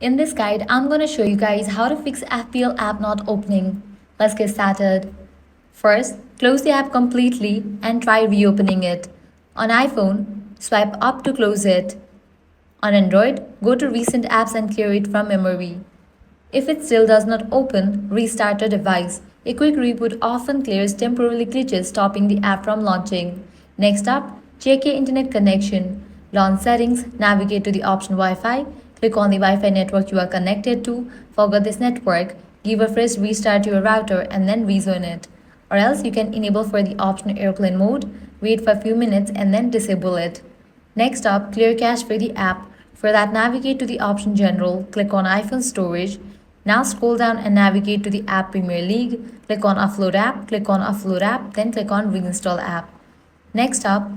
In this guide, I'm going to show you guys how to fix FPL app not opening. Let's get started. First, close the app completely and try reopening it. On iPhone, swipe up to close it. On Android, go to recent apps and clear it from memory. If it still does not open, restart the device. A quick reboot often clears temporary glitches, stopping the app from launching. Next up, check your internet connection. Launch settings, navigate to the option Wi-Fi, click on the Wi-Fi network you are connected to, forget this network, give a fresh restart to your router and then rejoin it. Or else you can enable for the option airplane mode, wait for a few minutes and then disable it. Next up, clear cache for the app. For that, navigate to the option General, click on iPhone Storage. Now scroll down and navigate to the app Premier League, click on Offload app, then click on Reinstall app. Next up,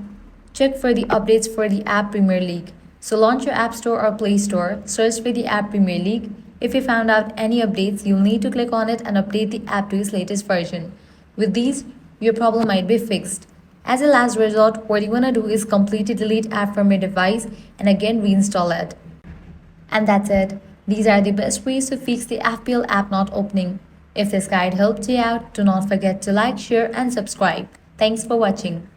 check for the updates for the app Premier League. So launch your App Store or Play Store, search for the app Premier League. If you found out any updates, you'll need to click on it and update the app to its latest version. With these, your problem might be fixed. As a last resort, what you want to do is completely delete app from your device and again reinstall it. And that's it. These are the best ways to fix the FPL app not opening. If this guide helped you out, do not forget to like, share and subscribe. Thanks for watching.